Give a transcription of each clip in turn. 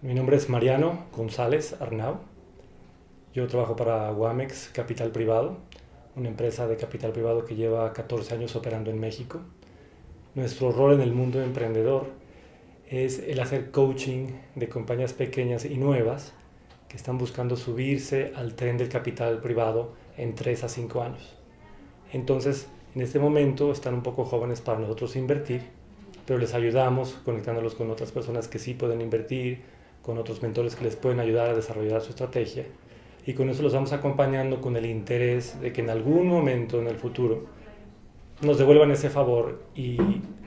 Mi nombre es Mariano González Arnau. Yo trabajo para Wamex Capital Privado, una empresa de capital privado que lleva 14 años operando en México. Nuestro rol en el mundo emprendedor es el hacer coaching de compañías pequeñas y nuevas que están buscando subirse al tren del capital privado en 3 a 5 años. Entonces, en este momento están un poco jóvenes para nosotros invertir, pero les ayudamos conectándolos con otras personas que sí pueden invertir, con otros mentores que les pueden ayudar a desarrollar su estrategia. Y con eso los vamos acompañando con el interés de que en algún momento en el futuro nos devuelvan ese favor y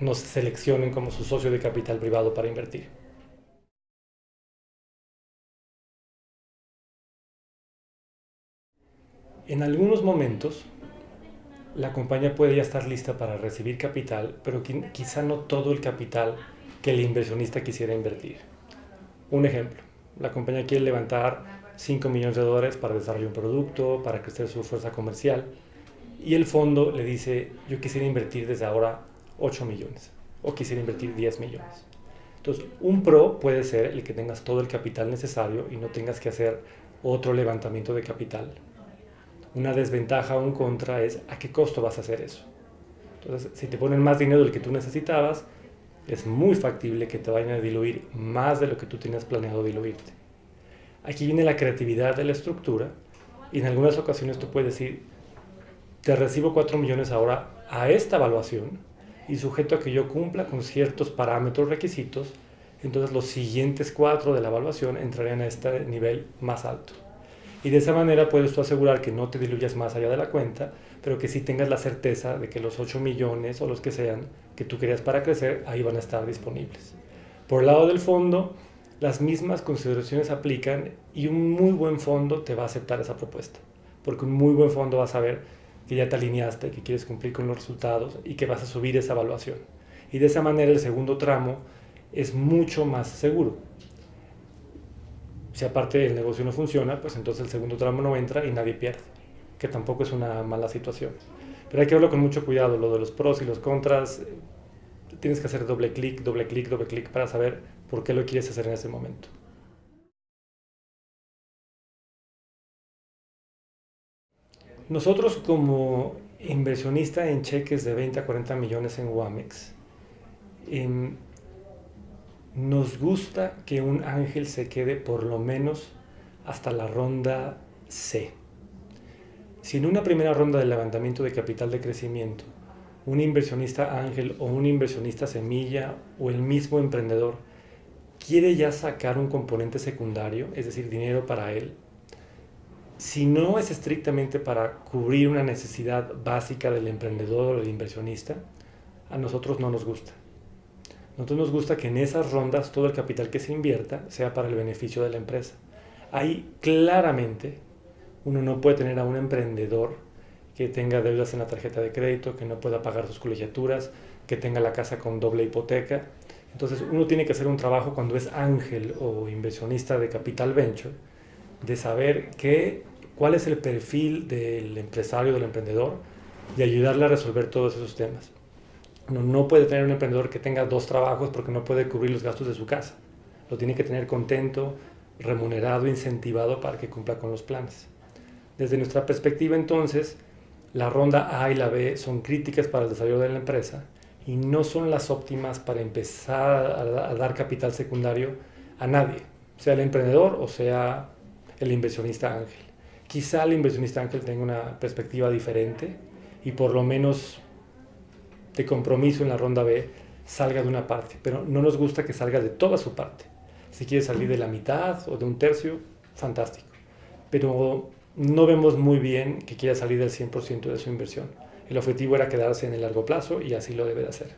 nos seleccionen como su socio de capital privado para invertir. En algunos momentos la compañía puede ya estar lista para recibir capital, pero quizá no todo el capital que el inversionista quisiera invertir. Un ejemplo, la compañía quiere levantar 5 millones de dólares para desarrollar un producto, para crecer su fuerza comercial, y el fondo le dice, yo quisiera invertir desde ahora 8 millones, o quisiera invertir 10 millones. Entonces, un pro puede ser el que tengas todo el capital necesario y no tengas que hacer otro levantamiento de capital. Una desventaja o un contra es a qué costo vas a hacer eso. Entonces, si te ponen más dinero del que tú necesitabas, es muy factible que te vayan a diluir más de lo que tú tenías planeado diluirte. Aquí viene la creatividad de la estructura y en algunas ocasiones tú puedes decir, te recibo 4 millones ahora a esta evaluación y sujeto a que yo cumpla con ciertos parámetros requisitos, entonces los siguientes 4 de la evaluación entrarían a este nivel más alto. Y de esa manera puedes tú asegurar que no te diluyas más allá de la cuenta, pero que sí tengas la certeza de que los 8 millones o los que sean que tú querías para crecer, ahí van a estar disponibles. Por el lado del fondo, las mismas consideraciones aplican y un muy buen fondo te va a aceptar esa propuesta. Porque un muy buen fondo va a saber que ya te alineaste, que quieres cumplir con los resultados y que vas a subir esa evaluación. Y de esa manera el segundo tramo es mucho más seguro. Si aparte el negocio no funciona, pues entonces el segundo tramo no entra y nadie pierde, que tampoco es una mala situación. Pero hay que verlo con mucho cuidado, lo de los pros y los contras, tienes que hacer doble clic, doble clic, doble clic para saber por qué lo quieres hacer en ese momento. Nosotros como inversionista en cheques de 20 a 40 millones en Wamex, em, nos gusta que un ángel se quede por lo menos hasta la ronda C. Si en una primera ronda de levantamiento de capital de crecimiento, un inversionista ángel o un inversionista semilla o el mismo emprendedor quiere ya sacar un componente secundario, es decir, dinero para él, si no es estrictamente para cubrir una necesidad básica del emprendedor o del inversionista, a nosotros no nos gusta. A nosotros nos gusta que en esas rondas todo el capital que se invierta sea para el beneficio de la empresa. Ahí claramente uno no puede tener a un emprendedor que tenga deudas en la tarjeta de crédito, que no pueda pagar sus colegiaturas, que tenga la casa con doble hipoteca. Entonces uno tiene que hacer un trabajo cuando es ángel o inversionista de capital venture, de saber cuál es el perfil del empresario, del emprendedor, y ayudarle a resolver todos esos temas. Uno no puede tener un emprendedor que tenga 2 trabajos porque no puede cubrir los gastos de su casa. Lo tiene que tener contento, remunerado, incentivado para que cumpla con los planes. Desde nuestra perspectiva, entonces, la ronda A y la B son críticas para el desarrollo de la empresa y no son las óptimas para empezar a dar capital secundario a nadie, sea el emprendedor o sea el inversionista ángel. Quizá el inversionista ángel tenga una perspectiva diferente y por lo menos de compromiso en la ronda B salga de una parte, pero no nos gusta que salga de toda su parte. Si quiere salir de la mitad o de un tercio, fantástico. Pero no vemos muy bien que quiera salir del 100% de su inversión. El objetivo era quedarse en el largo plazo y así lo debe de hacer.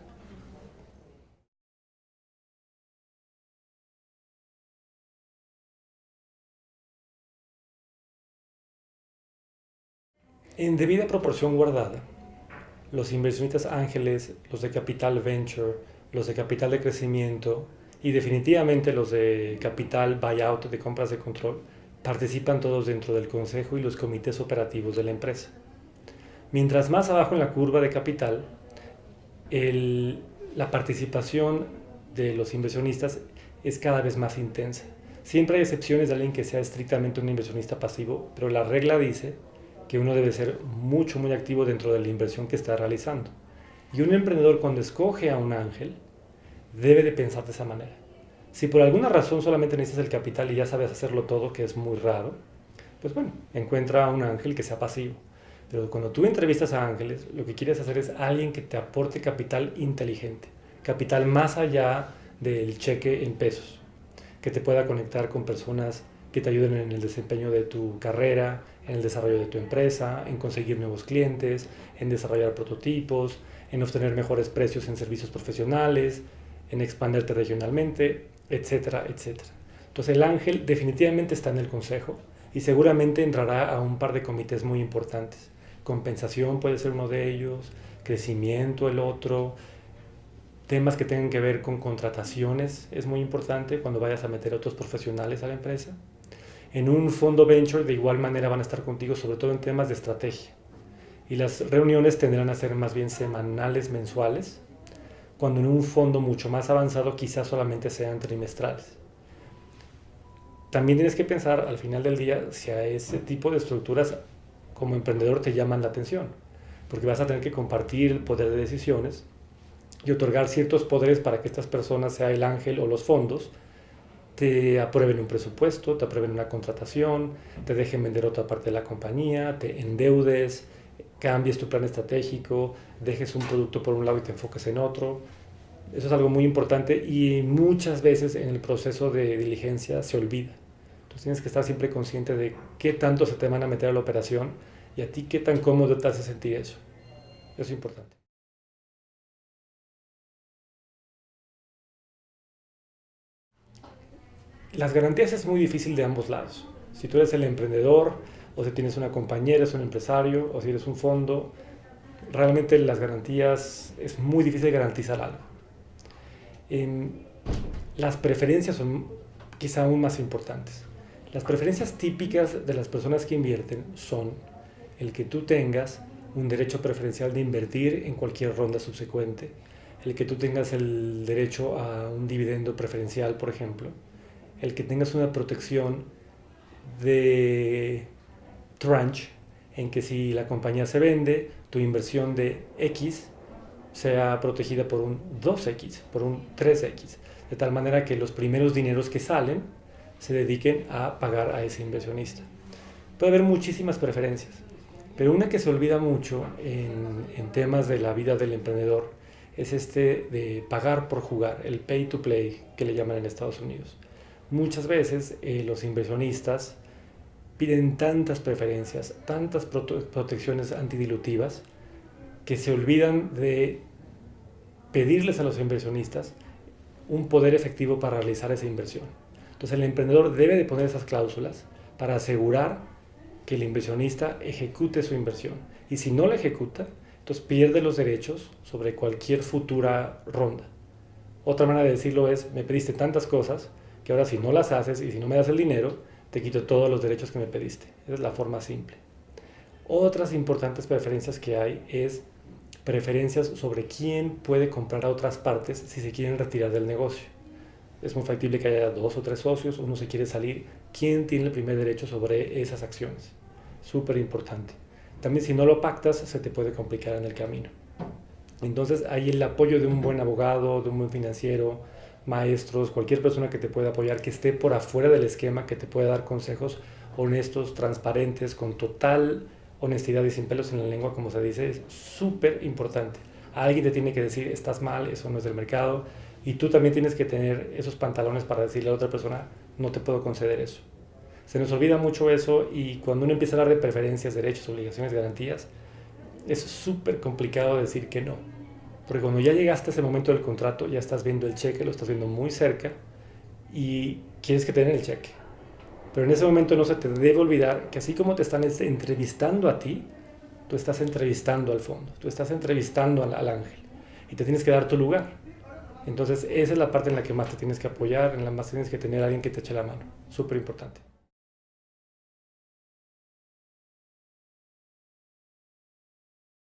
En debida proporción guardada, los inversionistas ángeles, los de capital venture, los de capital de crecimiento y definitivamente los de capital buyout de compras de control participan todos dentro del consejo y los comités operativos de la empresa. Mientras más abajo en la curva de capital, la participación de los inversionistas es cada vez más intensa. Siempre hay excepciones de alguien que sea estrictamente un inversionista pasivo, pero la regla dice que uno debe ser muy activo dentro de la inversión que está realizando. Y un emprendedor cuando escoge a un ángel, debe de pensar de esa manera. Si por alguna razón solamente necesitas el capital y ya sabes hacerlo todo, que es muy raro, pues bueno, encuentra a un ángel que sea pasivo. Pero cuando tú entrevistas a ángeles, lo que quieres hacer es alguien que te aporte capital inteligente, capital más allá del cheque en pesos, que te pueda conectar con personas que te ayuden en el desempeño de tu carrera, en el desarrollo de tu empresa, en conseguir nuevos clientes, en desarrollar prototipos, en obtener mejores precios en servicios profesionales, en expanderte regionalmente, etcétera, etcétera. Entonces el ángel definitivamente está en el consejo y seguramente entrará a un par de comités muy importantes. Compensación puede ser uno de ellos, crecimiento el otro, temas que tengan que ver con contrataciones es muy importante cuando vayas a meter a otros profesionales a la empresa. En un fondo venture de igual manera van a estar contigo, sobre todo en temas de estrategia. Y las reuniones tendrán a ser más bien semanales, mensuales, cuando en un fondo mucho más avanzado quizás solamente sean trimestrales. También tienes que pensar al final del día si a ese tipo de estructuras como emprendedor te llaman la atención, porque vas a tener que compartir el poder de decisiones y otorgar ciertos poderes para que estas personas, sea el ángel o los fondos, te aprueben un presupuesto, te aprueben una contratación, te dejen vender otra parte de la compañía, te endeudes, cambies tu plan estratégico, dejes un producto por un lado y te enfoques en otro. Eso es algo muy importante y muchas veces en el proceso de diligencia se olvida. Entonces tienes que estar siempre consciente de qué tanto se te van a meter a la operación y a ti qué tan cómodo te hace sentir eso. Eso es importante. Las garantías es muy difícil de ambos lados. Si tú eres el emprendedor, o si tienes una compañera, eres un empresario, o si eres un fondo, realmente las garantías es muy difícil garantizar algo. Las preferencias son quizá aún más importantes. Las preferencias típicas de las personas que invierten son el que tú tengas un derecho preferencial de invertir en cualquier ronda subsecuente, el que tú tengas el derecho a un dividendo preferencial, por ejemplo, el que tengas una protección de tranche, en que si la compañía se vende, tu inversión de X sea protegida por un 2X, por un 3X, de tal manera que los primeros dineros que salen se dediquen a pagar a ese inversionista. Puede haber muchísimas preferencias, pero una que se olvida mucho en temas de la vida del emprendedor es este de pagar por jugar, el pay to play que le llaman en Estados Unidos. Muchas veces los inversionistas piden tantas preferencias, tantas protecciones antidilutivas, que se olvidan de pedirles a los inversionistas un poder efectivo para realizar esa inversión. Entonces el emprendedor debe de poner esas cláusulas para asegurar que el inversionista ejecute su inversión. Y si no la ejecuta, entonces pierde los derechos sobre cualquier futura ronda. Otra manera de decirlo es, me pediste tantas cosas que ahora si no las haces y si no me das el dinero, te quito todos los derechos que me pediste. Esa es la forma simple. Otras importantes preferencias que hay es preferencias sobre quién puede comprar a otras partes si se quieren retirar del negocio. Es muy factible que haya 2 o 3 socios, uno se quiere salir, ¿quién tiene el primer derecho sobre esas acciones? Súper importante. También si no lo pactas, se te puede complicar en el camino. Entonces hay el apoyo de un buen abogado, de un buen financiero, maestros, cualquier persona que te pueda apoyar, que esté por afuera del esquema, que te pueda dar consejos honestos, transparentes, con total honestidad y sin pelos en la lengua, como se dice, es súper importante. Alguien te tiene que decir, estás mal, eso no es del mercado, y tú también tienes que tener esos pantalones para decirle a otra persona, no te puedo conceder eso. Se nos olvida mucho eso y cuando uno empieza a hablar de preferencias, derechos, obligaciones, garantías, es súper complicado decir que no. Porque cuando ya llegaste a ese momento del contrato, ya estás viendo el cheque, lo estás viendo muy cerca y quieres que te den el cheque. Pero en ese momento no se te debe olvidar que así como te están entrevistando a ti, tú estás entrevistando al fondo, tú estás entrevistando al ángel y te tienes que dar tu lugar. Entonces esa es la parte en la que más te tienes que apoyar, en la más tienes que tener a alguien que te eche la mano. Súper importante.